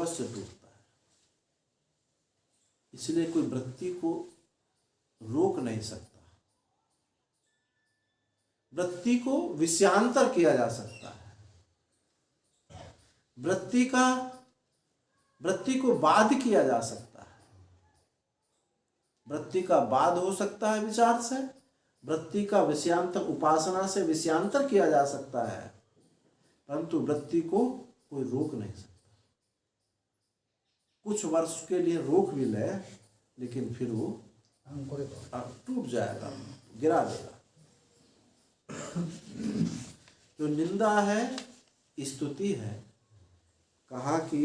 अवश्य टूटता है। इसलिए कोई वृत्ति को रोक नहीं सकता। वृत्ति को विषयांतर किया जा सकता है। वृत्ति को बाध किया जा सकता है। वृत्ति का बाध हो सकता है विचार से, वृत्ति का विषयांतर उपासना से विषयांतर किया जा सकता है, परंतु वृत्ति को कोई रोक नहीं सकता। कुछ वर्ष के लिए रोक भी ले, लेकिन फिर वो टूट जाएगा, गिरा देगा। जो निंदा है, स्तुति है, कहा कि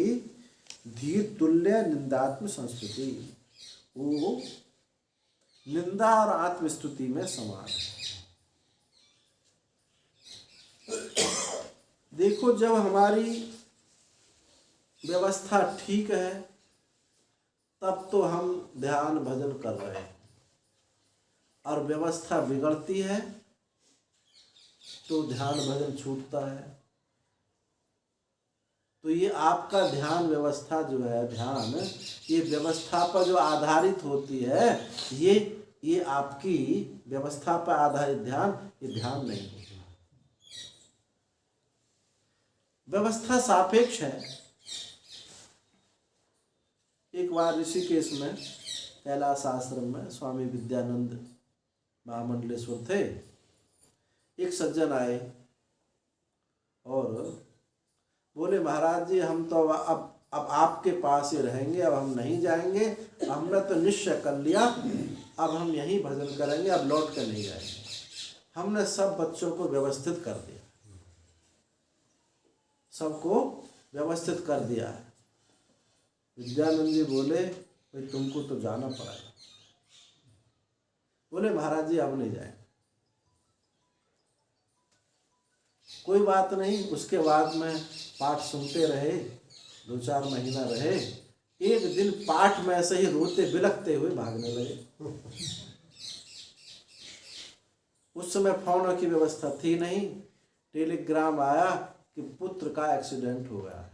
धीर तुल्य निंदात्म संस्कृति, वो निंदा और आत्मस्तुति में समान है। देखो, जब हमारी व्यवस्था ठीक है तब तो हम ध्यान भजन कर रहे हैं, और व्यवस्था बिगड़ती है तो ध्यान भजन छूटता है। तो ये आपका ध्यान व्यवस्था जो है, ध्यान ये व्यवस्था पर जो आधारित होती है, ये आपकी व्यवस्था पर आधारित ध्यान, ये ध्यान नहीं होता। व्यवस्था सापेक्ष है। एक बार ऋषिकेश में कैलाश आश्रम में स्वामी विद्यानंद महामंडलेश्वर थे। एक सज्जन आए और बोले, महाराज जी, हम तो अब आपके पास ही रहेंगे, अब हम नहीं जाएंगे, हमने तो निश्चय कर लिया, अब हम यहीं भजन करेंगे, अब लौट कर नहीं जाएंगे। हमने सब बच्चों को व्यवस्थित कर दिया, सबको व्यवस्थित कर दिया है। विद्यानंद जी बोले, भाई तुमको तो जाना पड़ेगा। बोले, महाराज जी अब नहीं जाएंगे। कोई बात नहीं। उसके बाद में पाठ सुनते रहे, 2-4 महीना रहे। एक दिन पाठ में ऐसे ही रोते बिलखते हुए भागने लगे। उस समय फोन की व्यवस्था थी नहीं। टेलीग्राम आया कि पुत्र का एक्सीडेंट हो गया।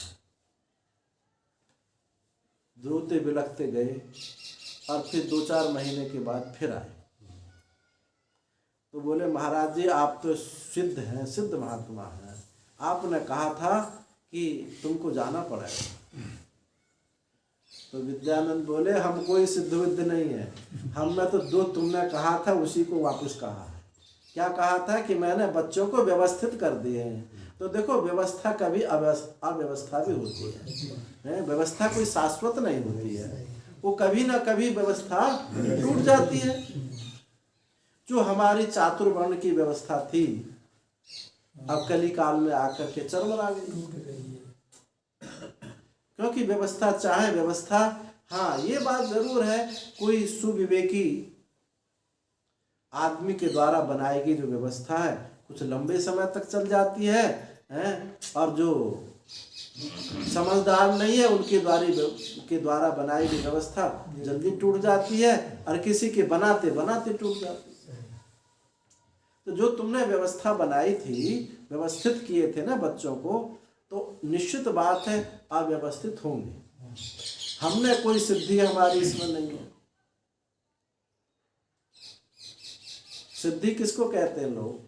रोते बिलखते गए और फिर 2-4 महीने के बाद फिर आए। तो बोले, महाराज जी, आप तो सिद्ध हैं, सिद्ध महात्मा हैं, आपने कहा था कि तुमको जाना पड़ेगा। तो विद्यानंद बोले, हम कोई सिद्ध विद्ध नहीं है, हमने तो जो तुमने कहा था उसी को वापस कहा है। क्या कहा था कि मैंने बच्चों को व्यवस्थित कर दिए हैं। तो देखो, व्यवस्था कभी अव्यवस्था भी होती है। व्यवस्था कोई शाश्वत नहीं होती है, वो कभी ना कभी व्यवस्था टूट जाती है। जो हमारी चातुर्वर्ण की व्यवस्था थी, अब कली काल में आकर के चरमरा गई। क्योंकि व्यवस्था, चाहे व्यवस्था, हाँ ये बात जरूर है, कोई सुविवेकी आदमी के द्वारा बनाई गई जो व्यवस्था है कुछ लंबे समय तक चल जाती है, और जो समझदार नहीं है उनके द्वारा बनाई गई व्यवस्था जल्दी टूट जाती है, और किसी के बनाते बनाते टूट जाती है। तो जो तुमने व्यवस्था बनाई थी, व्यवस्थित किए थे ना बच्चों को, तो निश्चित बात है अव्यवस्थित होंगे। हमने कोई सिद्धि हमारी इसमें नहीं है। सिद्धि किसको कहते हैं लोग?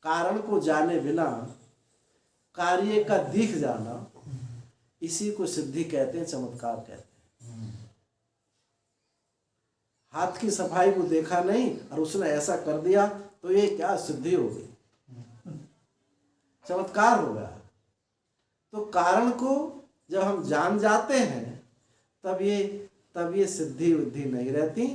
कारण को जाने बिना कार्य का दिख जाना, इसी को सिद्धि कहते हैं, चमत्कार कहते हैं। हाथ की सफाई को देखा नहीं और उसने ऐसा कर दिया तो ये क्या सिद्धि हो गई, चमत्कार हो गया। तो कारण को जब हम जान जाते हैं तब ये सिद्धि बुद्धि नहीं रहती।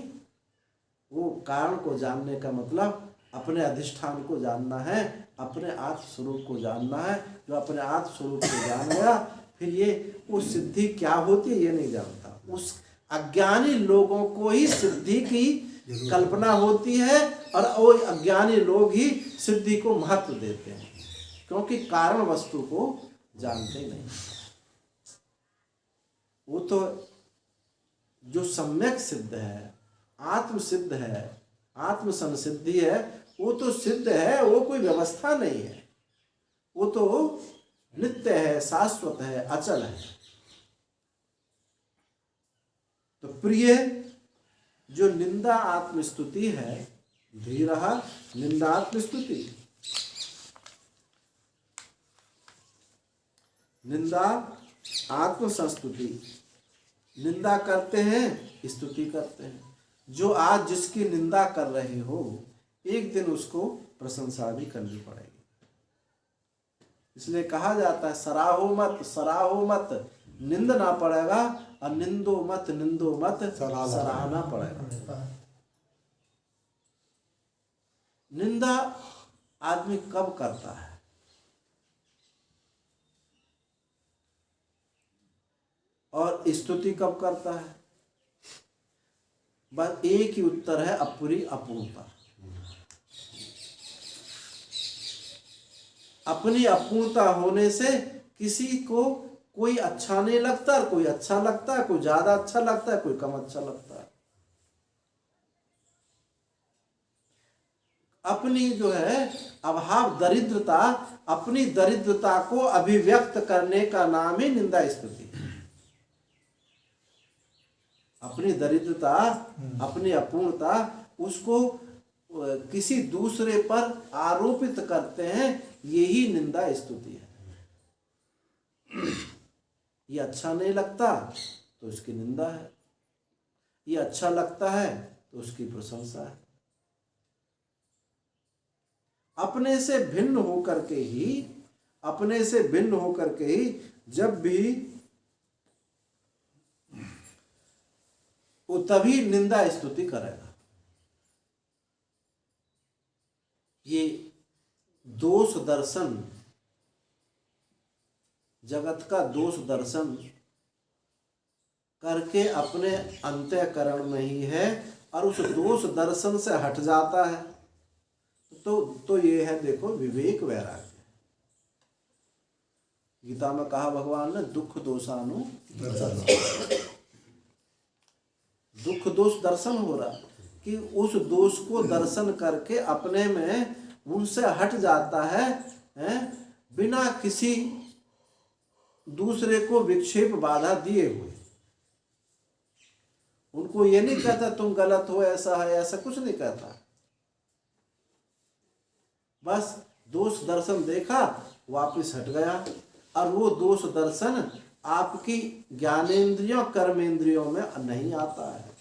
वो कारण को जानने का मतलब अपने अधिष्ठान को जानना है, अपने आत्म स्वरूप को जानना है। जो अपने आत्म स्वरूप को जान गया, फिर ये वो सिद्धि क्या होती है ये नहीं जानता। उस अज्ञानी लोगों को ही सिद्धि की कल्पना होती है, और वो अज्ञानी लोग ही सिद्धि को महत्व देते हैं, क्योंकि कारण वस्तु को जानते नहीं। वो तो जो सम्यक सिद्ध है, आत्म सिद्ध है, आत्म संसिद्धि है, वो तो सिद्ध है, वो कोई व्यवस्था नहीं है, वो तो नित्य है, शाश्वत है, अचल है। तो प्रिय जो निंदा आत्मस्तुति है, धीरः निंदात्मस्तुति, निंदा आत्मसंस्तुति, निंदा करते हैं स्तुति करते हैं। जो आज जिसकी निंदा कर रहे हो, एक दिन उसको प्रशंसा भी करनी पड़ेगी। इसलिए कहा जाता है सराहो मत, सराहो मत, निंदना पड़ेगा, और निंदो मत, निंदो मत, सराहना पड़ेगा। निंदा आदमी कब करता है? और स्तुति कब करता है? बस एक ही उत्तर है, अपूरी अपूर्णता। अपनी अपूर्णता होने से किसी को कोई अच्छा नहीं लगता, कोई अच्छा लगता है, कोई ज्यादा अच्छा लगता है, कोई कम अच्छा लगता है। अपनी जो है अभाव, दरिद्रता, अपनी दरिद्रता को अभिव्यक्त करने का नाम ही निंदा स्तुति। अपनी दरिद्रता, अपनी अपूर्णता, उसको किसी दूसरे पर आरोपित करते हैं, यही निंदा स्तुति है। ये अच्छा नहीं लगता तो उसकी निंदा है, ये अच्छा लगता है तो उसकी प्रशंसा है। अपने से भिन्न होकर के ही, अपने से भिन्न होकर के ही जब भी, वो तभी निंदा स्तुति करेगा। ये दोष दर्शन, जगत का दोष दर्शन करके अपने अंतःकरण में ही है, और उस दोष दर्शन से हट जाता है तो ये है, देखो, विवेक वैराग्य। गीता में कहा भगवान ने, दुख दोषानु दुख दोष दर्शन हो रहा, कि उस दोष को दर्शन करके अपने में उनसे हट जाता है, बिना किसी दूसरे को विक्षेप बाधा दिए हुए। उनको ये नहीं कहता तुम गलत हो, ऐसा है, ऐसा कुछ नहीं कहता। बस दोष दर्शन देखा, वापस हट गया, और वो दोष दर्शन आपकी ज्ञानेंद्रियों कर्मेंद्रियों में नहीं आता है,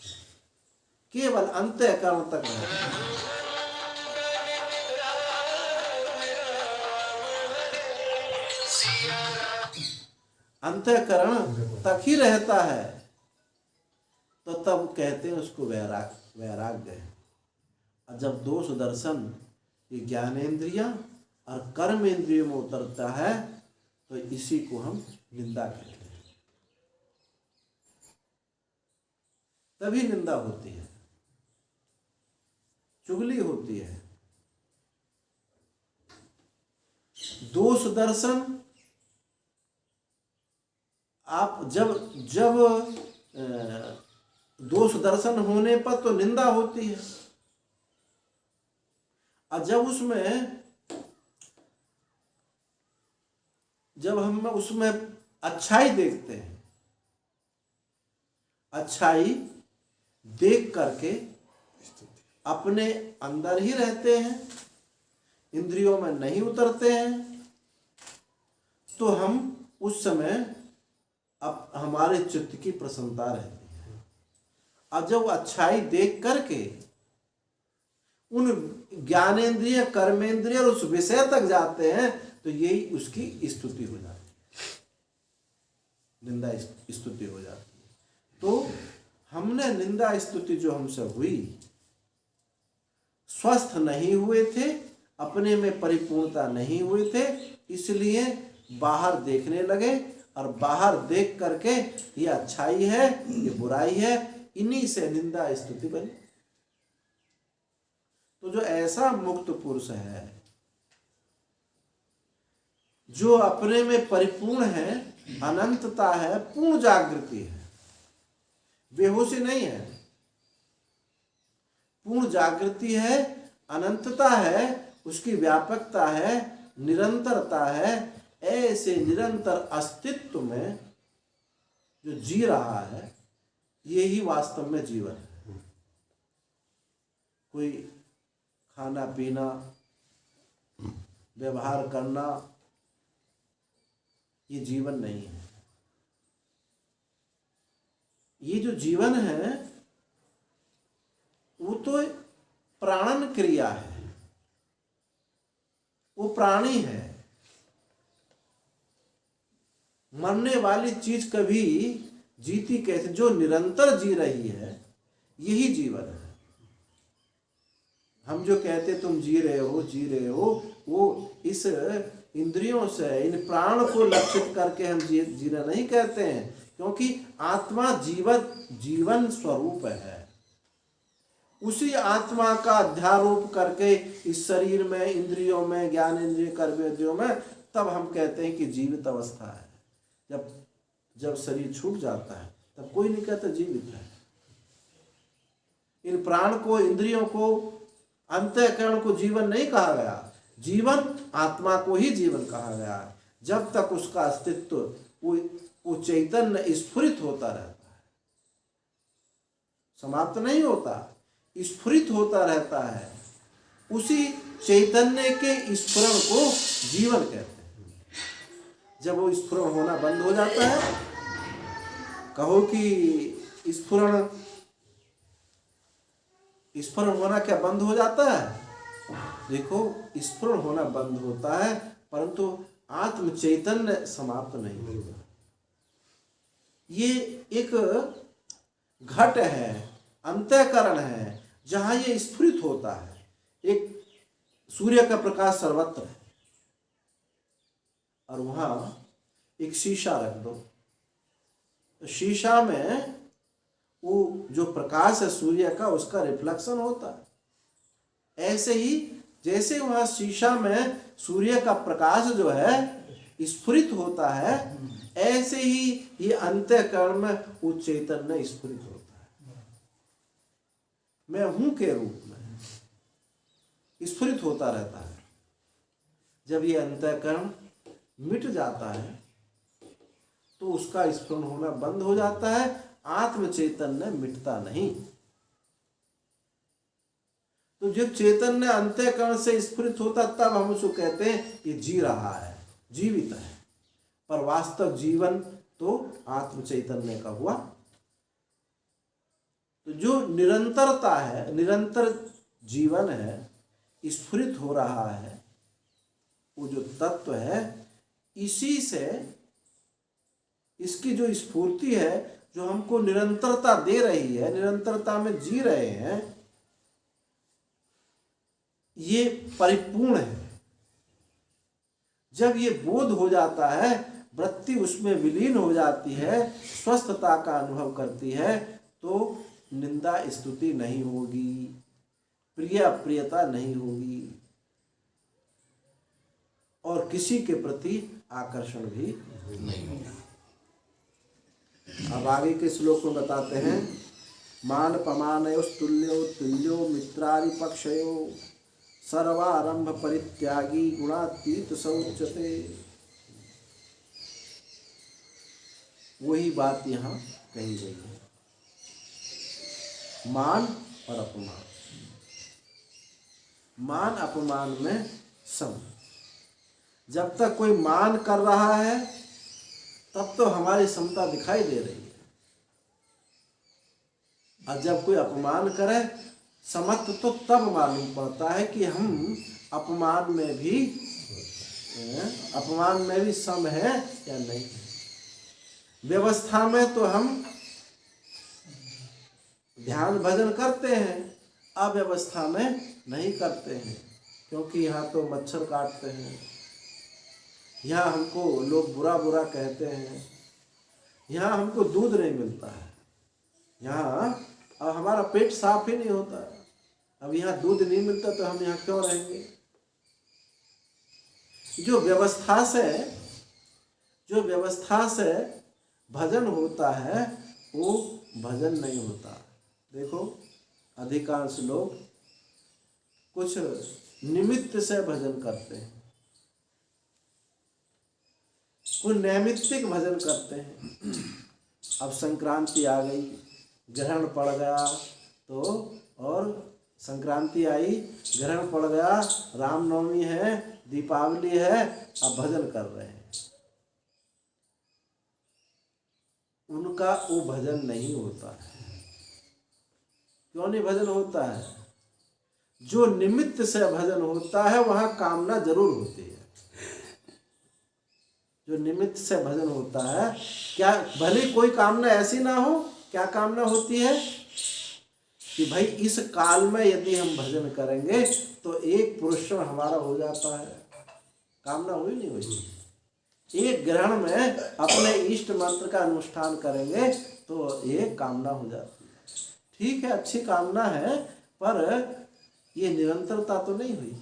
केवल अंतःकरण तक रहता है। अंतःकरण तक ही रहता है, तो तब कहते हैं उसको वैराग्य है। और जब दोष दर्शन ये ज्ञानेंद्रिया और कर्मेंद्रियों में उतरता है, तो इसी को हम निंदा कहते हैं। तभी निंदा होती है, चुगली होती है। दोष दर्शन आप जब दोष दर्शन होने पर तो निंदा होती है, और जब हम उसमें अच्छाई देखते हैं, अच्छाई देख करके अपने अंदर ही रहते हैं, इंद्रियों में नहीं उतरते हैं, तो हम उस समय अब हमारे चित्त की प्रसन्नता रहती है। अब जब अच्छाई देख करके उन ज्ञानेंद्रिय कर्मेंद्रिय और उस विषय तक जाते हैं, तो यही उसकी स्तुति हो जाती है, निंदा स्तुति हो जाती है। तो हमने निंदा स्तुति जो हमसे हुई, स्वस्थ नहीं हुए थे, अपने में परिपूर्णता नहीं हुए थे, इसलिए बाहर देखने लगे, और बाहर देख करके ये अच्छाई है, ये बुराई है, इन्हीं से निंदा स्तुति बनी। तो जो ऐसा मुक्त पुरुष है, जो अपने में परिपूर्ण है, अनंतता है, पूर्ण जागृति है, बेहोशी नहीं है, पूर्ण जागृति है, अनंतता है, उसकी व्यापकता है, निरंतरता है, ऐसे निरंतर अस्तित्व में जो जी रहा है, ये ही वास्तव में जीवन है। कोई खाना पीना, व्यवहार करना, ये जीवन नहीं है। ये जो जीवन है वो तो प्राणन क्रिया है, वो प्राणी है। मरने वाली चीज कभी जीती कैसे? जो निरंतर जी रही है यही जीवन है। हम जो कहते तुम जी रहे हो, वो इस इंद्रियों से, इन प्राण को लक्षित करके हम जीना नहीं कहते हैं, क्योंकि आत्मा जीवन स्वरूप है। उसी आत्मा का अध्यारोप करके इस शरीर में, इंद्रियों में, ज्ञान इंद्रिय कर्मेंद्रियों में, तब हम कहते हैं कि जीवित अवस्था है। जब शरीर छूट जाता है तब कोई नहीं कहता जीवित है। इन प्राण को, इंद्रियों को, अंतःकरण को जीवन नहीं कहा गया। जीवन आत्मा को ही जीवन कहा गया है। जब तक उसका अस्तित्व, वो चैतन्य स्फुरित होता रहता है, समाप्त नहीं होता, स्फुरित होता रहता है। उसी चैतन्य के स्फुरण को जीवन कहते हैं। जब वो स्फुरण होना बंद हो जाता है, कहो कि स्फुरण होना क्या बंद हो जाता है? देखो, स्फुरण होना बंद होता है, परंतु आत्म चैतन्य समाप्त नहीं होता। ये एक घट है, अंतःकरण है, जहां ये स्फुरित होता है। एक सूर्य का प्रकाश सर्वत्र है, और वहां एक शीशा रख दो, तो शीशा में वो जो प्रकाश है सूर्य का, उसका रिफ्लेक्शन होता है। ऐसे ही जैसे वहां शीशा में सूर्य का प्रकाश जो है स्फुरित होता है, ऐसे ही ये अंतःकरण में वो चैतन्य स्फुरित होता है। मैं हूं के रूप में स्फुरित होता रहता है। जब ये अंतःकरण मिट जाता है तो उसका स्फुरण होना बंद हो जाता है। आत्म चैतन्य मिटता नहीं। तो जब चैतन्य अंतःकरण से स्फुरित होता, तब हम उसको कहते हैं ये जी रहा है, जीवित है। पर वास्तव जीवन तो आत्म चैतन्य का हुआ। तो जो निरंतरता है, निरंतर जीवन है, स्फुरित हो रहा है, वो जो तत्व है, इसी से इसकी जो स्फूर्ति है, जो हमको निरंतरता दे रही है, निरंतरता में जी रहे हैं, ये परिपूर्ण है। जब ये बोध हो जाता है, वृत्ति उसमें विलीन हो जाती है, स्वस्थता का अनुभव करती है, तो निंदा स्तुति नहीं होगी, प्रिय अप्रियता नहीं होगी, और किसी के प्रति आकर्षण भी नहीं होगा। अब आगे के श्लोक में बताते हैं, मान पमानयोस्तुल्यो तुल्यो मित्रारि पक्षयो सर्वारंभ परित्यागी गुणातीत स उच्यते। वही बात यहाँ कही गई है, मान और अपमान। मान अपमान में सम। जब तक कोई मान कर रहा है तब तो हमारी समता दिखाई दे रही है, और जब कोई अपमान करे समत्व, तो तब मालूम पड़ता है कि हम अपमान में भी सम है या नहीं। व्यवस्था में तो हम ध्यान भजन करते हैं, अव्यवस्था में नहीं करते हैं, क्योंकि यहाँ तो मच्छर काटते हैं, यहाँ हमको लोग बुरा बुरा कहते हैं, यहाँ हमको दूध नहीं मिलता है, यहाँ अब हमारा पेट साफ ही नहीं होता। अब यहाँ दूध नहीं मिलता तो हम यहाँ क्यों रहेंगे? जो व्यवस्था से भजन होता है, वो भजन नहीं होता। देखो, अधिकांश लोग कुछ निमित्त से भजन करते हैं, कुछ नैमित्तिक भजन करते हैं। अब संक्रांति आ गई, ग्रहण पड़ गया तो, और संक्रांति आई, ग्रहण पड़ गया, रामनवमी है, दीपावली है, अब भजन कर रहे हैं, उनका वो भजन नहीं होता है। क्यों नहीं भजन होता है? जो निमित्त से भजन होता है वहां कामना जरूर होती है। जो निमित्त से भजन होता है, क्या भले कोई कामना ऐसी ना हो, क्या कामना होती है कि भाई इस काल में यदि हम भजन करेंगे तो एक पुरुषण हमारा हो जाता है। कामना हुई नहीं हुई। एक ग्रहण में अपने इष्ट मंत्र का अनुष्ठान करेंगे तो एक कामना हो जाती है। ठीक है, अच्छी कामना है, पर ये निरंतरता तो नहीं हुई।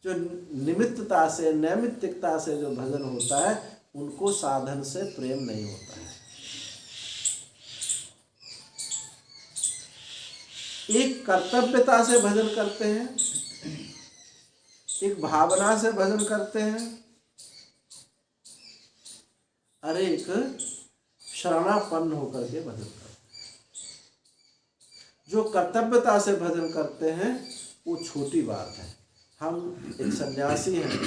जो निमित्तता से, नैमित्तिकता से जो भजन होता है, उनको साधन से प्रेम नहीं होता है। एक कर्तव्यता से भजन करते हैं, एक भावना से भजन करते हैं, और एक शरणापन्न होकर के भजन करते हैं। जो कर्तव्यता से भजन करते हैं वो छोटी बात है। हम एक सन्यासी हैं,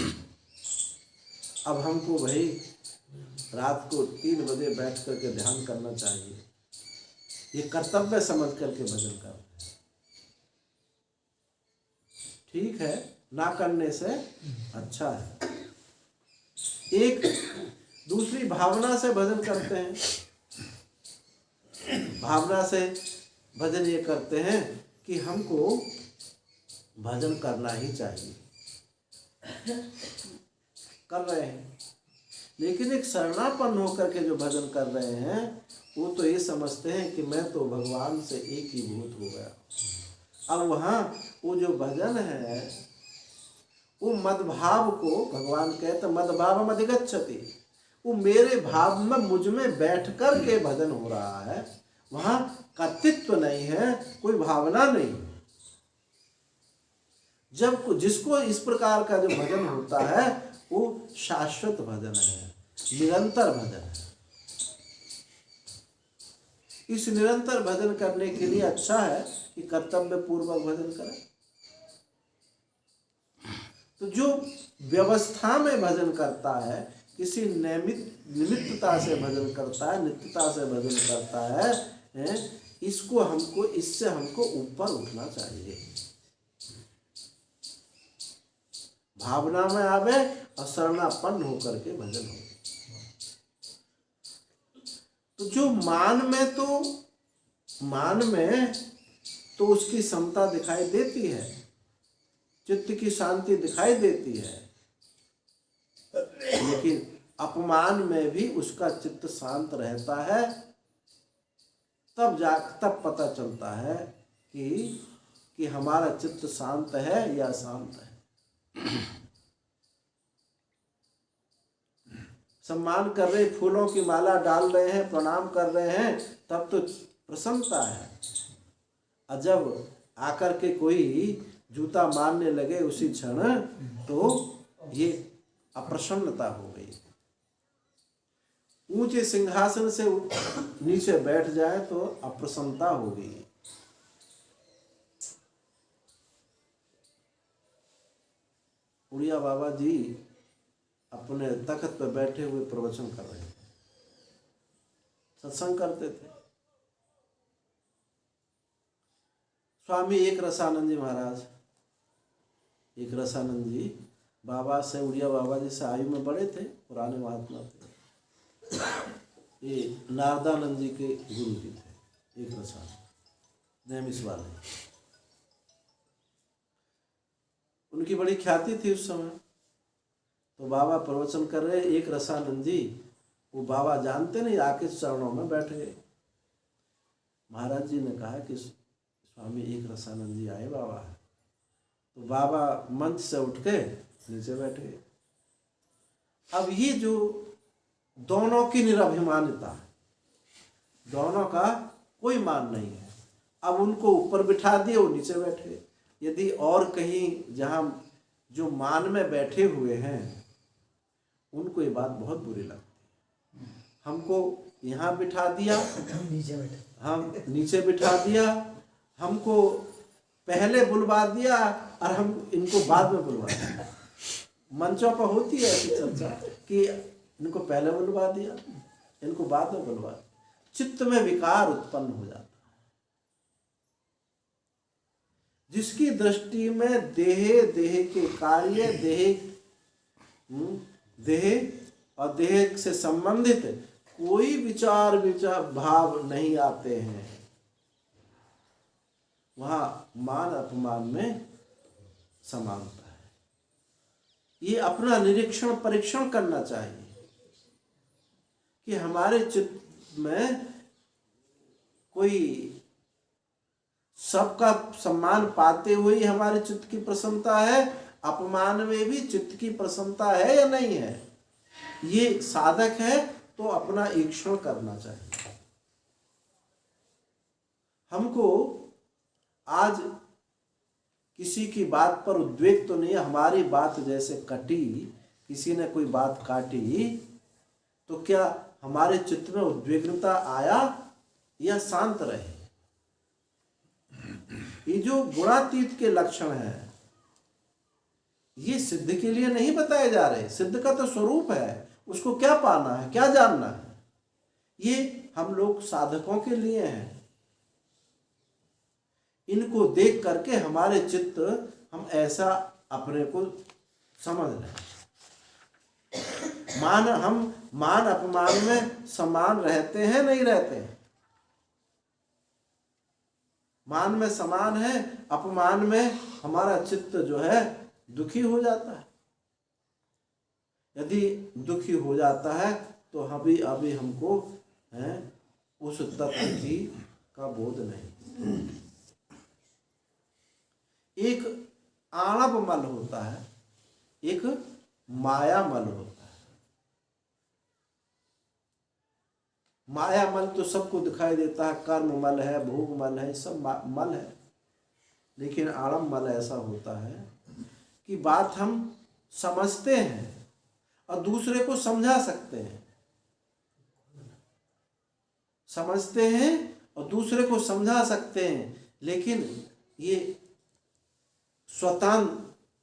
अब हमको भाई रात को 3 बजे बैठ करके ध्यान करना चाहिए, ये कर्तव्य समझ करके भजन करते हैं। ठीक है, ना करने से अच्छा है। एक दूसरी भावना से भजन करते हैं। भावना से भजन ये करते हैं कि हमको भजन करना ही चाहिए, कर रहे हैं। लेकिन एक शरणापन्न होकर के जो भजन कर रहे हैं, वो तो ये समझते हैं कि मैं तो भगवान से एक ही भूत हो गया। अब वहाँ वो जो भजन है, वो मदभाव को भगवान कहते मदभाव मधिगच्छति, वो मेरे भाव में, मुझ में बैठ कर के भजन हो रहा है। वहाँ कर्तृत्व नहीं है, कोई भावना नहीं। जब जिसको इस प्रकार का जो भजन होता है वो शाश्वत भजन है, निरंतर भजन है। इस निरंतर भजन करने के लिए अच्छा है कि कर्तव्य पूर्वक भजन करें। तो जो व्यवस्था में भजन करता है, किसी निमित्तता से भजन करता है, नित्यता से भजन करता है, इसको हमको, इससे हमको ऊपर उठना चाहिए। भावना में आवे और शरणापन्न होकर के भजन हो। तो जो मान में तो उसकी समता दिखाई देती है, चित्त की शांति दिखाई देती है, लेकिन अपमान में भी उसका चित्त शांत रहता है। तब पता चलता है कि हमारा चित्त शांत है या शांत है। सम्मान कर रहे, फूलों की माला डाल रहे हैं, प्रणाम कर रहे हैं, तब तो प्रसन्नता है। और जब आकर के कोई जूता मारने लगे उसी क्षण, तो ये अप्रसन्नता हो गई। ऊंचे सिंहासन से नीचे बैठ जाए तो अप्रसन्नता हो गई। उड़िया बाबा जी अपने तख्त पर बैठे हुए प्रवचन कर रहे थे, सत्संग करते थे। स्वामी एक रसानंद जी महाराज, एक रसानंद जी बाबा से, उड़िया बाबा जी से आयु में बड़े थे, पुराने महात्मा थे। ये नारदानंद जी के गुरु जी थे, एक रसानंद नैमिष वाले। उनकी बड़ी ख्याति थी उस समय। तो बाबा प्रवचन कर रहे, एक रसानंद जी, वो बाबा जानते नहीं, आके चरणों में बैठ गए। महाराज जी ने कहा कि स्वामी एक रसानंद जी आए बाबा। तो बाबा मंच से उठ के नीचे बैठ गए। अब ये जो दोनों की निराभिमानिता, दोनों का कोई मान नहीं है, अब उनको ऊपर बिठा दिए, वो नीचे बैठे। यदि और कहीं जहाँ जो मान में बैठे हुए हैं, उनको ये बात बहुत बुरी लगती है। हमको यहाँ बिठा दिया, हम नीचे बिठा दिया, हमको पहले बुलवा दिया और हम इनको बाद में बुलवा दिया। मंचों पर होती है ऐसी चर्चा कि इनको पहले बुलवा दिया, इनको बाद में बुलवा दिया। चित्त में विकार उत्पन्न हो जाता है। जिसकी दृष्टि में देह के कार्य, देह और देह से संबंधित कोई विचार भाव नहीं आते हैं, वहां मान अपमान में समानता है। ये अपना निरीक्षण परीक्षण करना चाहिए कि हमारे चित्त में कोई सबका सम्मान पाते हुए हमारे चित्त की प्रसन्नता है, अपमान में भी चित्त की प्रसन्नता है या नहीं है, ये साधक है तो अपना ईक्षण करना चाहिए। हमको आज किसी की बात पर उद्वेग तो नहीं है, हमारी बात जैसे कटी, किसी ने कोई बात काटी तो क्या हमारे चित्त में उद्विग्नता आया या शांत रहे? ये जो गुणातीत के लक्षण है ये सिद्ध के लिए नहीं बताए जा रहे। सिद्ध का तो स्वरूप है, उसको क्या पाना है, क्या जानना है, ये हम लोग साधकों के लिए हैं। इनको देख करके हमारे चित्त हम ऐसा अपने को समझ लें। हम मान अपमान में समान रहते हैं नहीं रहते हैं? मान में समान है, अपमान में हमारा चित्त जो है दुखी हो जाता है। यदि दुखी हो जाता है तो अभी हमको है उस तत्व की का बोध नहीं। एक आणव मल होता है, एक माया मल होता है। माया मल तो सबको दिखाई देता है, कर्म मल है, भोग मल है, सब मल है। लेकिन आणव मल ऐसा होता है कि बात हम समझते हैं और दूसरे को समझा सकते हैं, समझते हैं और दूसरे को समझा सकते हैं, लेकिन ये स्वतः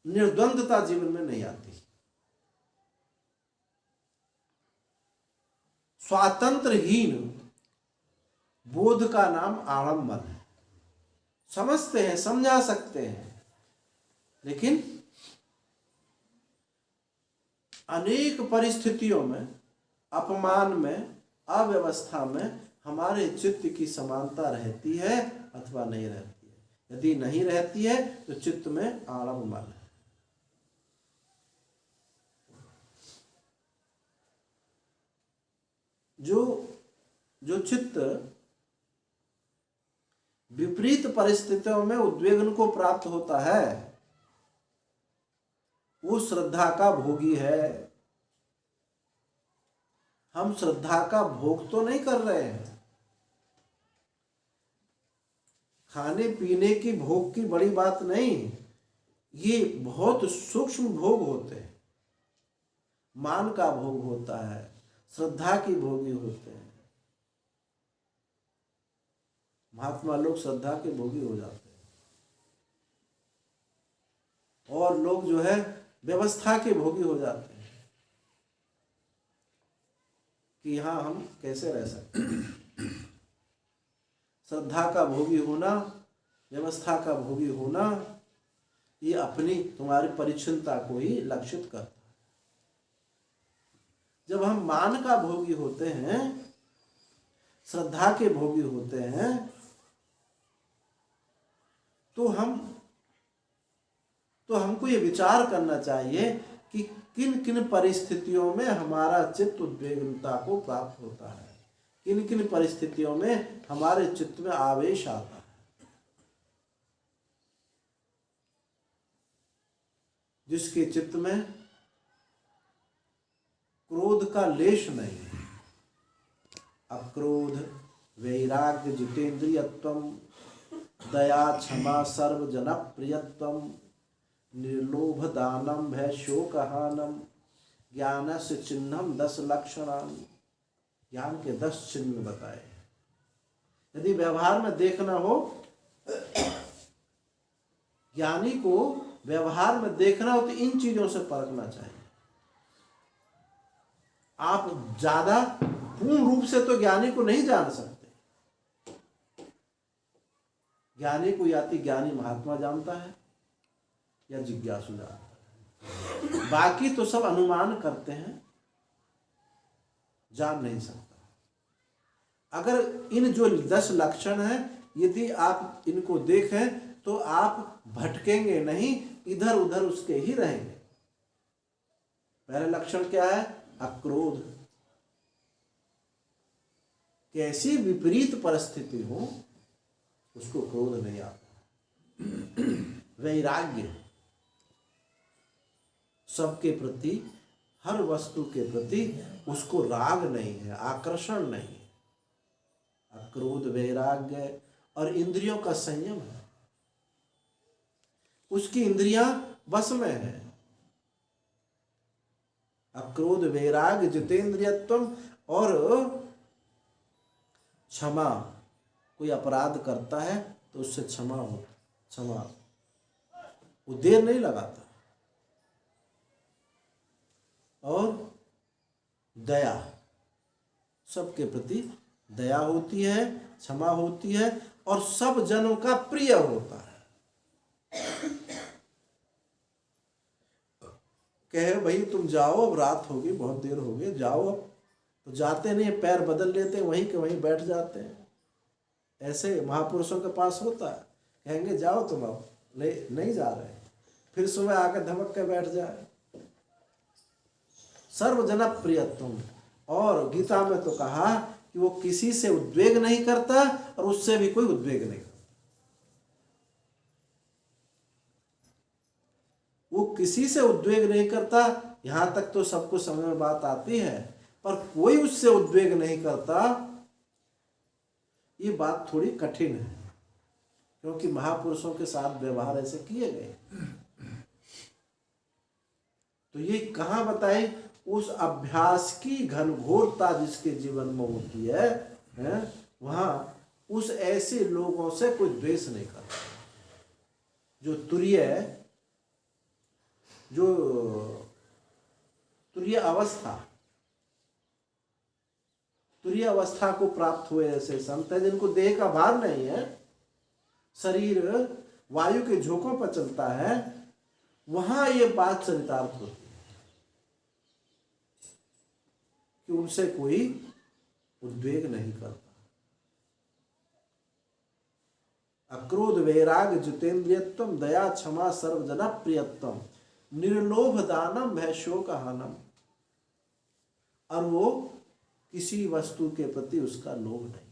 निर्द्वंदता जीवन में नहीं आती। स्वातंत्रहीन बोध का नाम आड़म्बर है। समझते हैं, समझा सकते हैं, लेकिन अनेक परिस्थितियों में, अपमान में, अव्यवस्था में हमारे चित्त की समानता रहती है अथवा नहीं रहती है। यदि नहीं रहती है तो चित्त में आड़म्बर है। जो चित्त विपरीत परिस्थितियों में उद्वेगन को प्राप्त होता है वो श्रद्धा का भोगी है। हम श्रद्धा का भोग तो नहीं कर रहे हैं। खाने पीने की भोग की बड़ी बात नहीं, ये बहुत सूक्ष्म भोग होते हैं। मान का भोग होता है, श्रद्धा की भोगी होते हैं। महात्मा लोग श्रद्धा के भोगी हो जाते हैं और लोग जो है व्यवस्था के भोगी हो जाते हैं कि यहाँ हम कैसे रह सकते हैं। श्रद्धा का भोगी होना, व्यवस्था का भोगी होना, ये अपनी तुम्हारी परिच्छिन्नता को ही लक्षित करता है। जब हम मान का भोगी होते हैं, श्रद्धा के भोगी होते हैं, तो हमको ये विचार करना चाहिए कि किन किन परिस्थितियों में हमारा चित्त उद्वेगनता को प्राप्त होता है, किन किन परिस्थितियों में हमारे चित्त में आवेश आता है। जिसके चित्त में क्रोध का लेश नहीं है, अक्रोध, वैराग्य, जितेंद्रियत्वम, दया, क्षमा, सर्वजन प्रियत्वम, निर्लोभ, दानम, भय, शोकहानम, ज्ञानस्य चिन्हम 10 लक्षणानि, ज्ञान के 10 चिन्ह बताए। यदि व्यवहार में देखना हो, ज्ञानी को व्यवहार में देखना हो तो इन चीजों से परखना चाहिए। आप ज्यादा पूर्ण रूप से तो ज्ञानी को नहीं जान सकते। ज्ञानी को या तो ज्ञानी महात्मा जानता है या जिज्ञासु जानता है, बाकी तो सब अनुमान करते हैं, जान नहीं सकता। अगर इन जो 10 लक्षण हैं यदि आप इनको देखें तो आप भटकेंगे नहीं, इधर उधर उसके ही रहेंगे। पहला लक्षण क्या है? अक्रोध। कैसी विपरीत परिस्थिति हो उसको क्रोध नहीं आता। वैराग्य, सबके प्रति, हर वस्तु के प्रति उसको राग नहीं है, आकर्षण नहीं है। अक्रोध, वैराग्य और इंद्रियों का संयम है। उसकी इंद्रियां बस में है। अक्रोध, वैराग्य, जितेंद्रियत्वम और क्षमा। कोई अपराध करता है तो उससे क्षमा वो देर नहीं लगाता। और दया, सबके प्रति दया होती है, क्षमा होती है और सब जनों का प्रिय होता है। कहे भाई तुम जाओ, अब रात होगी, बहुत देर हो गई, जाओ। अब तो जाते नहीं, पैर बदल लेते, वहीं के वहीं बैठ जाते हैं। ऐसे महापुरुषों के पास होता है, कहेंगे जाओ तुम, अब नहीं जा रहे, फिर सुबह आकर धमक के बैठ जाए। सर्वजना प्रियत्वम। और गीता में तो कहा कि वो किसी से उद्वेग नहीं करता और उससे भी कोई उद्वेग नहीं करता। वो किसी से उद्वेग नहीं करता, यहां तक तो सबको समझ में बात आती है, पर कोई उससे उद्वेग नहीं करता। ये बात थोड़ी कठिन है, क्योंकि महापुरुषों के साथ व्यवहार ऐसे किए गए। तो ये कहां बताए? उस अभ्यास की घनघोरता जिसके जीवन में होती है, वहां उस ऐसे लोगों से कोई द्वेष नहीं करता। जो तुरीय अवस्था को प्राप्त हुए ऐसे संत है जिनको देह का भार नहीं है, शरीर वायु के झोंकों पर चलता है, वहां ये बात चरितार्थ होती है कि उनसे कोई उद्वेग नहीं करता। अक्रोध, वैराग्य, जितेंद्रियत्वम, दया, क्षमा, सर्वजना प्रियत्वम, निर्लोभ दानम भय शोक हानम। और वो किसी वस्तु के प्रति उसका लोभ नहीं।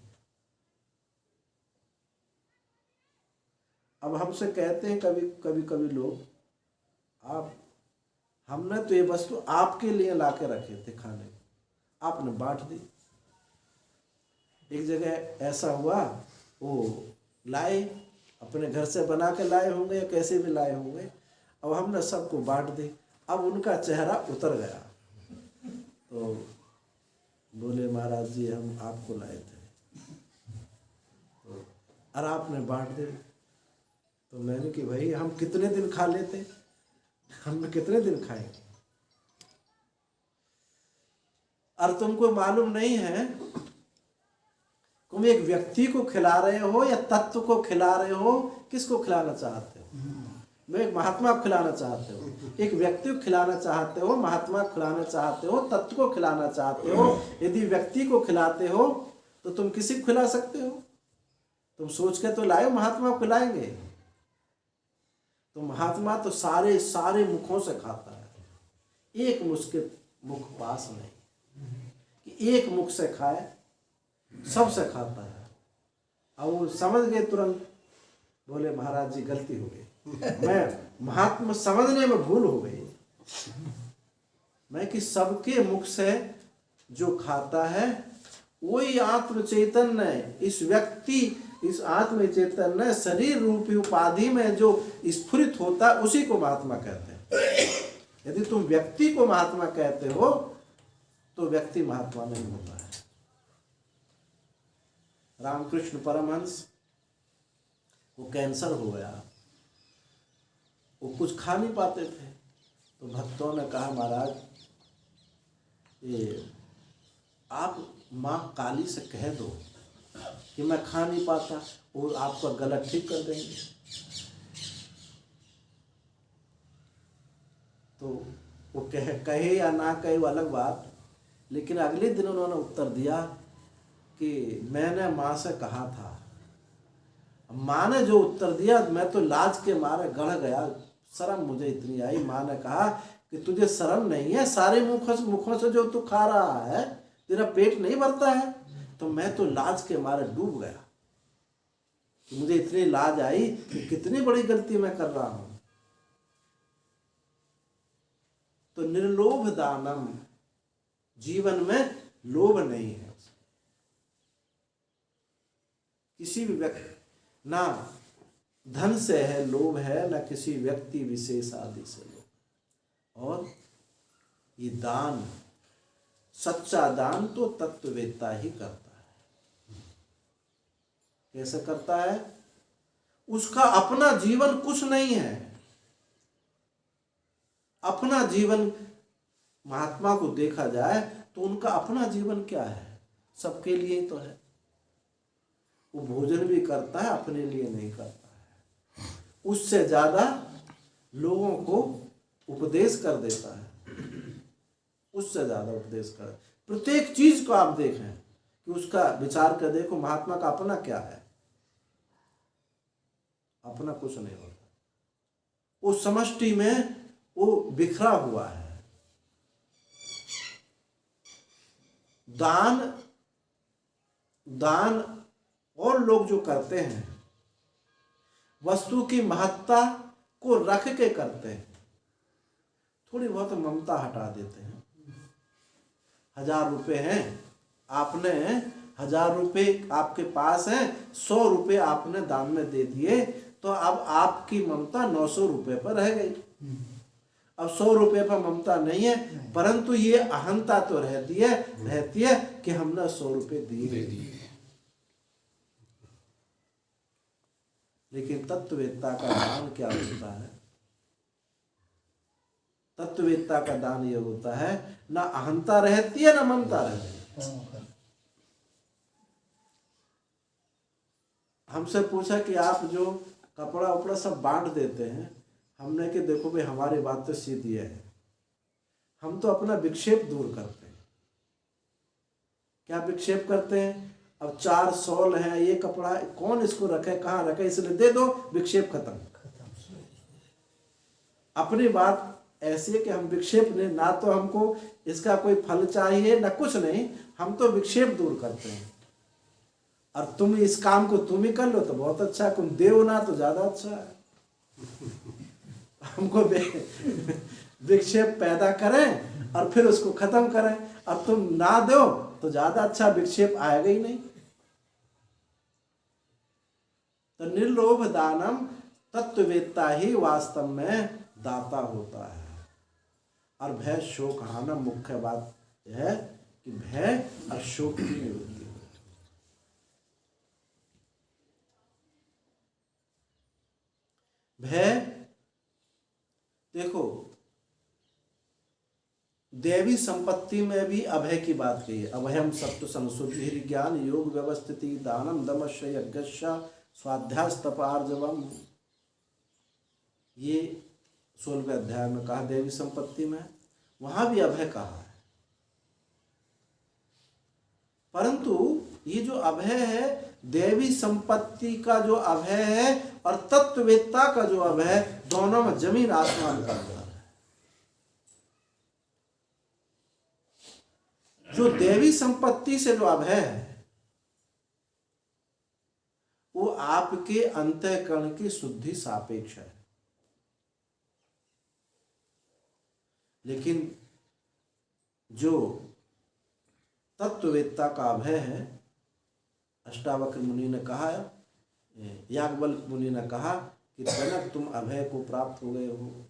अब हमसे कहते हैं कभी लोग, हमने तो ये वस्तु आपके लिए लाके रखे थे खाने, आपने बांट दी। एक जगह ऐसा हुआ, वो लाए, अपने घर से बना के लाए होंगे या कैसे भी लाए होंगे, अब हमने सबको बांट दी। अब उनका चेहरा उतर गया, तो बोले महाराज जी हम आपको लाए थे, तो और आपने बांट दे। तो मैंने कि भाई हम कितने दिन खा लेते, हम कितने दिन खाएंगे। और तुमको मालूम नहीं है तुम एक व्यक्ति को खिला रहे हो या तत्व को खिला रहे हो, किसको खिलाना चाहते हो? मैं एक महात्मा को खिलाना चाहते हो, एक व्यक्ति को खिलाना चाहते हो, महात्मा को खिलाना चाहते हो, तत्व को खिलाना चाहते हो। यदि व्यक्ति को खिलाते हो तो तुम किसी को खिला सकते हो? तुम सोच के तो लाए महात्मा को खिलाएंगे। तो महात्मा तो सारे मुखों से खाता है, एक मुझके मुख पास नहीं कि एक मुख से खाए, सबसे खाता है। अब वो समझ गए तुरंत, बोले महाराज जी गलती हो गई, मैं महात्मा समझने में भूल हो गई। मैं कि सबके मुख से जो खाता है वही आत्म चैतन्य, इस आत्म चैतन्य शरीर रूपी उपाधि में जो स्फुरित होता है उसी को महात्मा कहते हैं। यदि तुम व्यक्ति को महात्मा कहते हो तो व्यक्ति महात्मा नहीं होता है। रामकृष्ण परमहंस को कैंसर हो गया, वो कुछ खा नहीं पाते थे, तो भक्तों ने कहा महाराज ये आप माँ काली से कह दो कि मैं खा नहीं पाता, वो आपका गला ठीक कर देंगे। तो वो कहे या ना कहे वो अलग बात, लेकिन अगले दिन उन्होंने उत्तर दिया कि मैंने माँ से कहा था। माँ ने जो उत्तर दिया मैं तो लाज के मारे गड़ गया, शर्म मुझे इतनी आई। माँ ने कहा कि तुझे शर्म नहीं है, सारे मुखों से जो तू खा रहा है तेरा पेट नहीं भरता है। तो मैं तो लाज के मारे डूब गया, कि मुझे इतनी लाज आई कि कितनी बड़ी गलती मैं कर रहा हूं। तो निर्लोभ दानम, जीवन में लोभ नहीं है किसी भी व्यक्ति, ना धन से है लोभ है, ना किसी व्यक्ति विशेष आदि से लोभ। और ये दान, सच्चा दान तो तत्ववेत्ता ही करता है। कैसे करता है? उसका अपना जीवन कुछ नहीं है। अपना जीवन, महात्मा को देखा जाए तो उनका अपना जीवन क्या है? सबके लिए ही तो है। वो भोजन भी करता है, अपने लिए नहीं करता है। उससे ज्यादा लोगों को उपदेश कर देता है, उससे ज्यादा उपदेश कर। प्रत्येक चीज को आप देखें कि उसका विचार कर देखो, महात्मा का अपना क्या है? अपना कुछ नहीं होता। वो समष्टि में वो बिखरा हुआ है। दान और लोग जो करते हैं वस्तु की महत्ता को रख के करते हैं, थोड़ी बहुत ममता हटा देते हैं। 1000 रुपये हैं, आपने 1000 रुपये आपके पास हैं, 100 रुपये आपने दान में दे दिए, तो अब आपकी ममता 900 रुपये पर रह गई। अब 100 रुपये पर ममता नहीं है, परंतु ये अहंता तो रहती है कि हमने 100 रुपये दिए। लेकिन तत्ववेत्ता का दान क्या होता है? तत्ववेत्ता का दान ये होता है, ना अहंता रहती है ना ममता रहती है। हमसे पूछा कि आप जो कपड़ा उपड़ा सब बांट देते हैं, हमने कि देखो भाई हमारी बात तो सीधी है, हम तो अपना विक्षेप दूर करते हैं। क्या विक्षेप करते हैं? अब 4 शॉल हैं, ये कपड़ा कौन इसको रखे, कहाँ रखे, इसलिए दे दो, विक्षेप खत्म। अपनी बात ऐसी है कि हम विक्षेप नहीं, ना तो हमको इसका कोई फल चाहिए ना कुछ नहीं, हम तो विक्षेप दूर करते हैं। और तुम इस काम को तुम ही कर लो तो बहुत अच्छा है, तुम देव ना तो ज्यादा अच्छा है। हमको विक्षेप पैदा करें और फिर उसको खत्म करें, अब तुम ना दो तो ज्यादा अच्छा, विक्षेप आएगा ही नहीं। तो निर्लोभ दानम, तत्ववेत्ता ही वास्तव में दाता होता है। और भय शोक हानम, मुख्य बात यह है कि भय और शोक की निवृत्ति हो। भय देखो, देवी संपत्ति में भी अभय की बात कही है। अभयम सत्व संशुद्धि ज्ञान योग व्यवस्थिति दानम दमश्च यज्ञश्च स्वाध्यास्तपार्जवम, ये 16वें अध्याय में कहा देवी संपत्ति में, वहां भी अभय कहा है। परंतु ये जो अभय है, देवी संपत्ति का जो अभय है और तत्ववेत्ता का जो अभय है, दोनों में जमीन आसमान का अंतर है। जो देवी संपत्ति से जो अभय है वो आपके अंतःकरण की शुद्धि सापेक्ष है। लेकिन जो तत्ववेत्ता का अभय है, अष्टावक्र मुनि ने कहा, याज्ञवल्क्य मुनि ने कहा कि जनक तुम अभय को प्राप्त हो गए हो।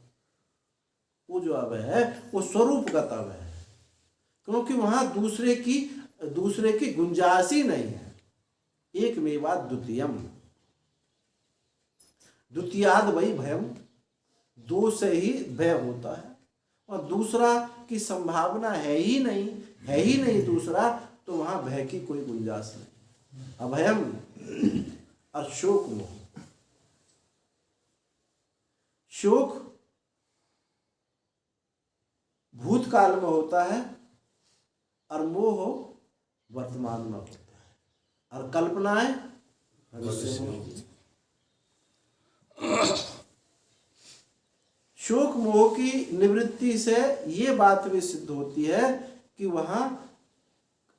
वो जो अभय है वो स्वरूपगत अभय है, क्योंकि वहां दूसरे की गुंजाइश ही नहीं है। एकमेवा द्वितीयम, द्वितीयाद वही भयम, दो से ही भय होता है, और दूसरा की संभावना है ही नहीं दूसरा, तो वहां भय की कोई गुंजाइश नहीं। अभयम और शोक मोह। शोक भूतकाल में होता है और मोह वर्तमान में होता है, और कल्पनाएं भविष्य में होती है। शोक मोह की निवृत्ति से ये बात भी सिद्ध होती है कि वहां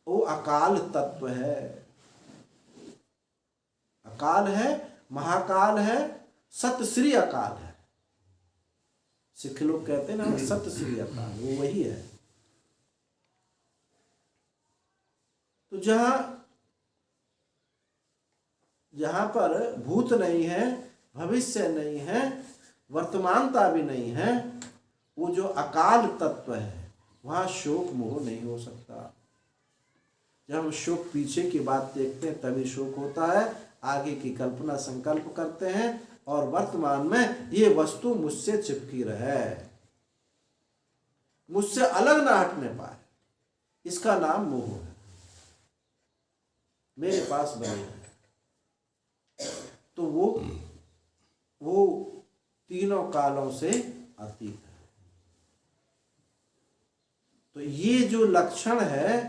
वो अकाल तत्व है, अकाल है, महाकाल है, सत श्री अकाल है। सिख लोग कहते हैं ना सत श्री अकाल, वो वही है। तो जहां पर भूत नहीं है, भविष्य नहीं है, वर्तमानता भी नहीं है, वो जो अकाल तत्व है, वहां शोक मोह नहीं हो सकता। जब हम शोक पीछे की बात देखते हैं तभी शोक होता है, आगे की कल्पना संकल्प करते हैं, और वर्तमान में ये वस्तु मुझसे चिपकी रहे, मुझसे अलग ना हटने पाए, इसका नाम मोह है, मेरे पास बने है। तो वो तीनों कालों से अतीत है। तो ये जो लक्षण है,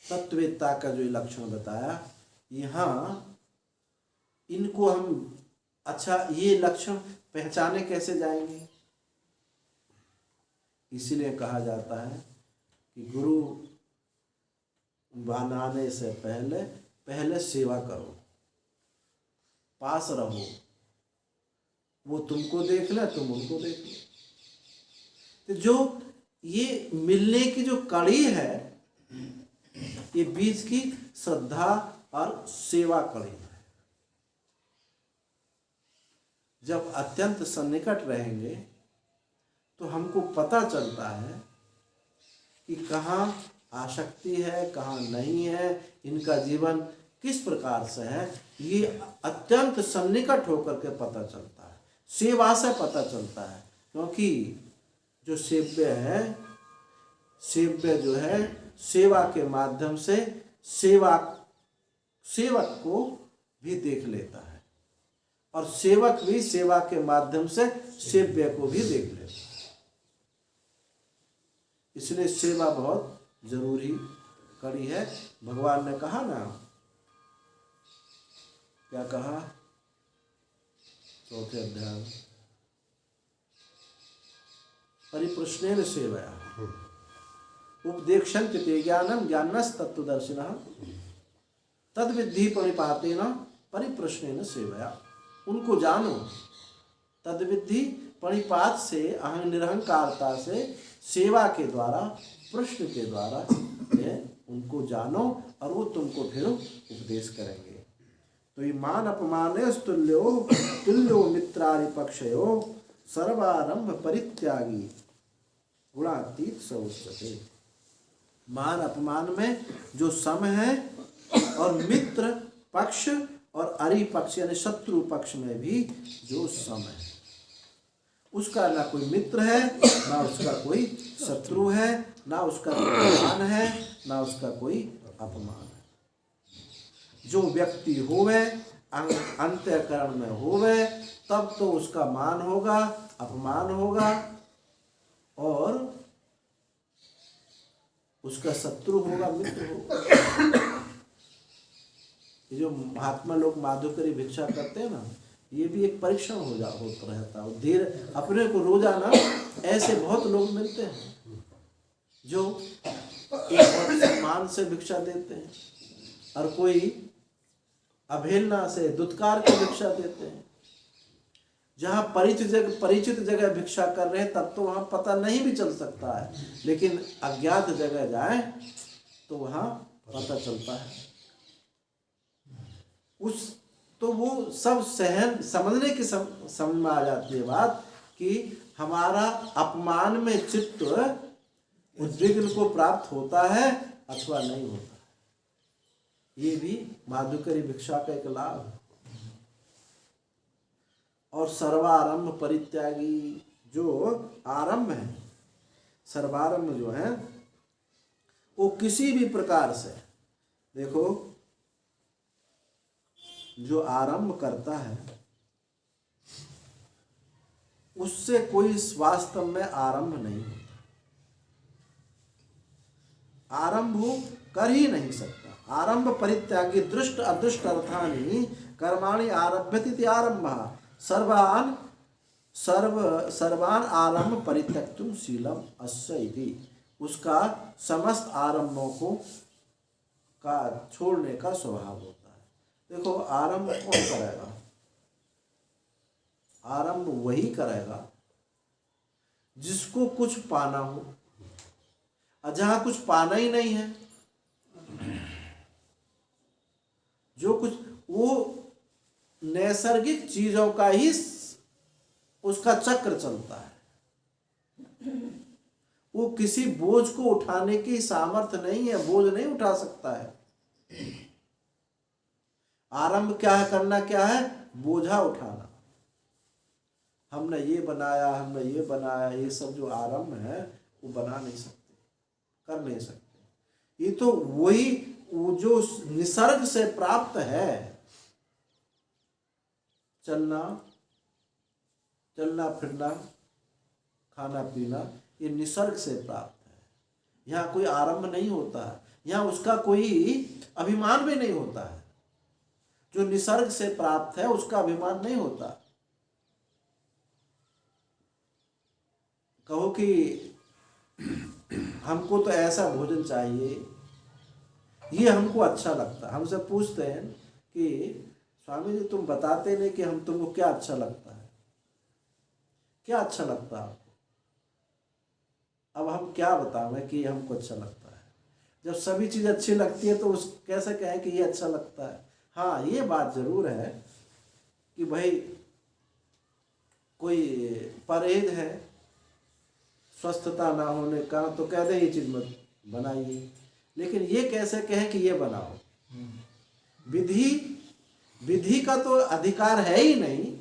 तत्ववेत्ता का जो लक्षण बताया, यहाँ इनको हम अच्छा ये लक्षण पहचाने कैसे जाएंगे? इसीलिए कहा जाता है कि गुरु बनाने से पहले सेवा करो, पास रहो, वो तुमको देख ले, तुम उनको देख लो। तो जो ये मिलने की जो कड़ी है, ये बीच की श्रद्धा और सेवा कड़ी है। जब अत्यंत सन्निकट रहेंगे तो हमको पता चलता है कि कहाँ आसक्ति है, कहाँ नहीं है, इनका जीवन किस प्रकार से है, ये अत्यंत सन्निकट होकर के पता चलता है, सेवा से पता चलता है। क्योंकि जो सेव्य है, सेव्य जो है, सेवा के माध्यम से सेवक को भी देख लेता है, और सेवक भी सेवा के माध्यम से सेव्य को भी देख लेता है। इसलिए सेवा बहुत जरूरी कड़ी है। भगवान ने कहा ना, क्या कहा चौथे अध्याय में, परिप्रश्नेन सेवया उपदेक्षन्ति ते ज्ञानम ज्ञानस्तत्त्वदर्शिनः तद्विद्धि प्रणिपातेन परिप्रश्नेन सेवया। उनको जानो, तद्विद्धि प्रणिपात से, निरहंकारता से, सेवा के द्वारा, प्रश्न के द्वारा उनको जानो, और वो तुमको फिर उपदेश करेंगे। तो ये मान अपमाने तुल्यो मित्रारिपक्षयो सर्वारंभ परित्यागी गुणातीत स उच्यते। मान अपमान में जो सम है, और मित्र पक्ष और अरिपक्ष यानी शत्रु पक्ष में भी जो सम है, उसका ना कोई मित्र है, ना उसका कोई शत्रु है, ना उसका कोई मान है, ना उसका कोई अपमान है। जो व्यक्ति होवे, अंतःकरण में होवे, तब तो उसका मान होगा, अपमान होगा, और उसका शत्रु होगा, मित्र होगा। ये जो महात्मा लोग माधुकरी भिक्षा करते हैं ना, ये भी एक परीक्षण होता रहता है। धीरे अपने को रोजाना ऐसे बहुत लोग मिलते हैं जो एक सम्मान से भिक्षा देते हैं, और कोई अवहेलना से दुत्कार की भिक्षा देते हैं। जहाँ परिचित जगह भिक्षा कर रहे हैं तब तो वहाँ पता नहीं भी चल सकता है, लेकिन अज्ञात जगह जाए तो वहाँ पता चलता है। तो वो सब सहन समझने की समझ में आ जाती है बात कि हमारा अपमान में चित्त उद्विग्न को प्राप्त होता है अथवा नहीं होता है। ये भी माधुकरी भिक्षा का एक लाभ है। और सर्वारंभ परित्यागी, जो आरंभ है, सर्वारंभ जो है वो किसी भी प्रकार से, देखो जो आरंभ करता है उससे कोई वास्तव में आरंभ नहीं होता, आरंभ वो कर ही नहीं सकता। आरंभ परित्यागी दृष्ट अदृष्ट अर्थानि कर्माणि आरभ्यति आरंभः सर्वान आरंभ परित्यक्तुम शीलम अस्य इति। उसका समस्त आरंभों को का छोड़ने का स्वभाव होता है। देखो आरंभ कौन करेगा? आरंभ वही करेगा जिसको कुछ पाना हो, और जहां कुछ पाना ही नहीं है, जो कुछ वो नैसर्गिक चीजों का ही उसका चक्र चलता है। वो किसी बोझ को उठाने की सामर्थ्य नहीं है, बोझ नहीं उठा सकता है। आरंभ क्या है, करना क्या है? बोझा उठाना। हमने ये बनाया, हमने ये बनाया, ये सब जो आरंभ है वो बना नहीं सकते, कर नहीं सकते। ये तो वही वो जो निसर्ग से प्राप्त है, चलना फिरना, खाना पीना, ये निसर्ग से प्राप्त है। यहाँ कोई आरंभ नहीं होता है, यहाँ उसका कोई अभिमान भी नहीं होता है। जो निसर्ग से प्राप्त है उसका अभिमान नहीं होता। कहो कि हमको तो ऐसा भोजन चाहिए, ये हमको अच्छा लगता है। हमसे पूछते हैं कि स्वामी जी तुम बताते नहीं कि हम तुमको क्या अच्छा लगता है, क्या अच्छा लगता है आपको? अब हम क्या बतावें कि हमको अच्छा लगता है? जब सभी चीज़ अच्छी लगती है तो उस कैसे कहें कि ये अच्छा लगता है? हाँ, ये बात जरूर है कि भाई कोई परहेज है स्वस्थता ना होने का, तो कह दे ये चीज़ मत बनाइए। लेकिन ये कैसे कहें कि ये बनाओ? विधि का तो अधिकार है ही नहीं।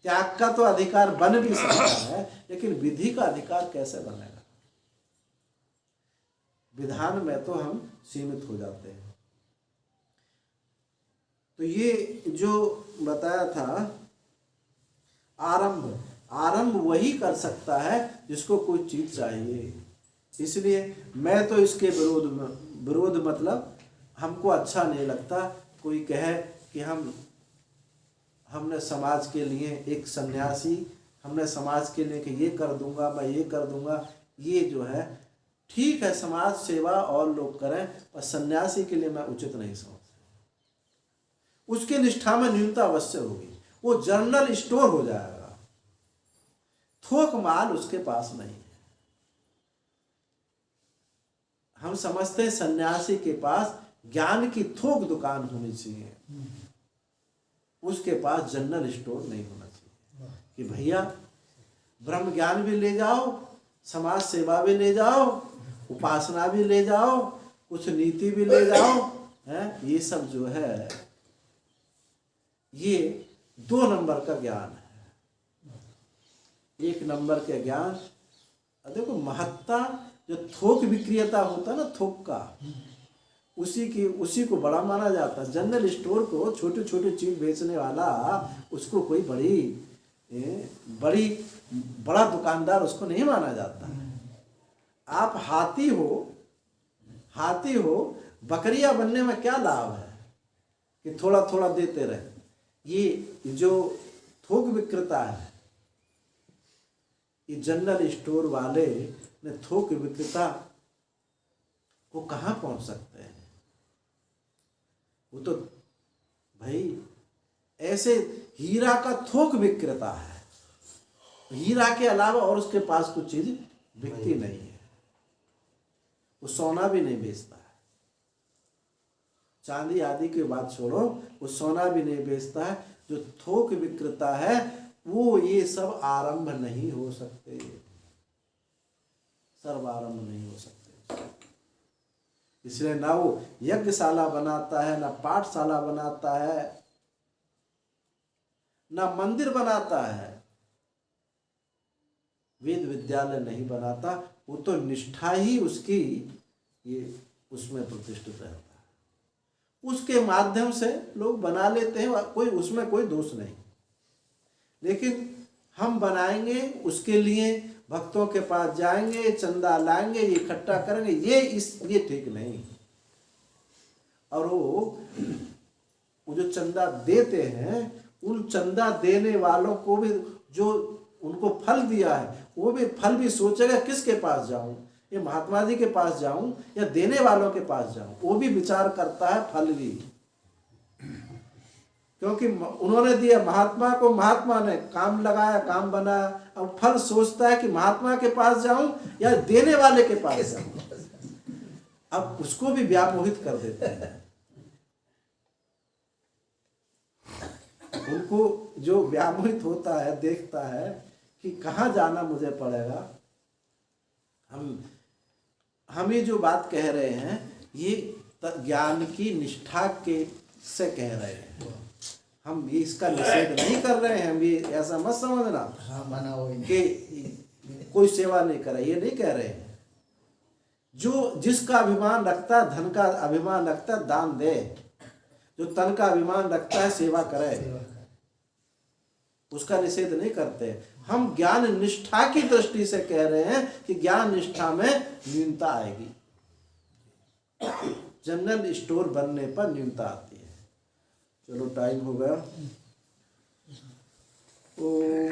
त्याग का तो अधिकार बन भी सकता है, लेकिन विधि का अधिकार कैसे बनेगा? विधान में तो हम सीमित हो जाते हैं। तो ये जो बताया था आरंभ वही कर सकता है जिसको कोई चीज चाहिए। इसलिए मैं तो इसके विरोध मतलब हमको अच्छा नहीं लगता कोई कहे कि हमने समाज के लिए एक सन्यासी, हमने समाज के लिए कि ये कर दूंगा, मैं ये कर दूंगा। ये जो है ठीक है, समाज सेवा और लोग करें, पर सन्यासी के लिए मैं उचित नहीं समझता। उसकी निष्ठा में न्यूनता अवश्य होगी। वो जनरल स्टोर हो जाएगा, थोक माल उसके पास नहीं है। हम समझते हैं सन्यासी के पास ज्ञान की थोक दुकान होनी चाहिए, उसके पास जनरल स्टोर नहीं होना चाहिए कि भैया ब्रह्म ज्ञान भी ले जाओ, समाज सेवा भी ले जाओ, उपासना भी ले जाओ, कुछ नीति भी ले जाओ, है ये सब जो है ये 2 नंबर का ज्ञान है। 1 नंबर के ज्ञान, देखो महत्ता जो थोक विक्रियता होता है ना, थोक का, उसी को बड़ा माना जाता है। जनरल स्टोर को छोटे छोटे चीज बेचने वाला, उसको कोई बड़ा दुकानदार उसको नहीं माना जाता। आप हाथी हो, बकरियां बनने में क्या लाभ है कि थोड़ा थोड़ा देते रहे? ये जो थोक विक्रेता है, ये जनरल स्टोर वाले ने थोक विक्रेता को कहाँ पहुंच सकते हैं? वो तो भाई ऐसे हीरा का थोक विक्रेता है, हीरा के अलावा और उसके पास कुछ चीज बिकती नहीं है। वो सोना भी नहीं बेचता है, चांदी आदि की बात छोड़ो, वो सोना भी नहीं बेचता है। जो थोक विक्रेता है वो ये सब आरंभ नहीं हो सकते, सर्वारंभ नहीं हो सकते। इसलिए ना वो यज्ञशाला बनाता है, ना पाठशाला बनाता है, ना मंदिर बनाता है, वेद विद्यालय नहीं बनाता। वो तो निष्ठा ही उसकी ये उसमें प्रतिष्ठित रहता है। उसके माध्यम से लोग बना लेते हैं, कोई उसमें कोई दोष नहीं। लेकिन हम बनाएंगे, उसके लिए भक्तों के पास जाएंगे, चंदा लाएंगे, ये इकट्ठा करेंगे, ये ठीक नहीं। और वो जो चंदा देते हैं, उन चंदा देने वालों को भी जो उनको फल दिया है, वो भी फल भी सोचेगा किसके पास जाऊं, ये महात्मा जी के पास जाऊं या देने वालों के पास जाऊं। वो भी विचार करता है फल भी, क्योंकि उन्होंने दिया महात्मा को, महात्मा ने काम लगाया, काम बनाया। अब फल सोचता है कि महात्मा के पास जाऊं या देने वाले के पास जाऊं। अब उसको भी व्यामोहित कर देते हैं। उनको जो व्यामोहित होता है, देखता है कि कहाँ जाना मुझे पड़ेगा। हम ये जो बात कह रहे हैं, ये ज्ञान की निष्ठा के से कह रहे हैं। हम ये इसका निषेध नहीं कर रहे हैं। हम ये ऐसा मत समझना कि कोई सेवा नहीं करे, ये नहीं कह रहे हैं। जो जिसका अभिमान रखता है, धन का अभिमान रखता है, दान दे। जो तन का अभिमान रखता है, सेवा करे, उसका निषेध नहीं करते। हम ज्ञान निष्ठा की दृष्टि से कह रहे हैं कि ज्ञान निष्ठा में न्यूनता आएगी। जनरल स्टोर बनने पर न्यूनता आती है। चलो टाइम हो गया।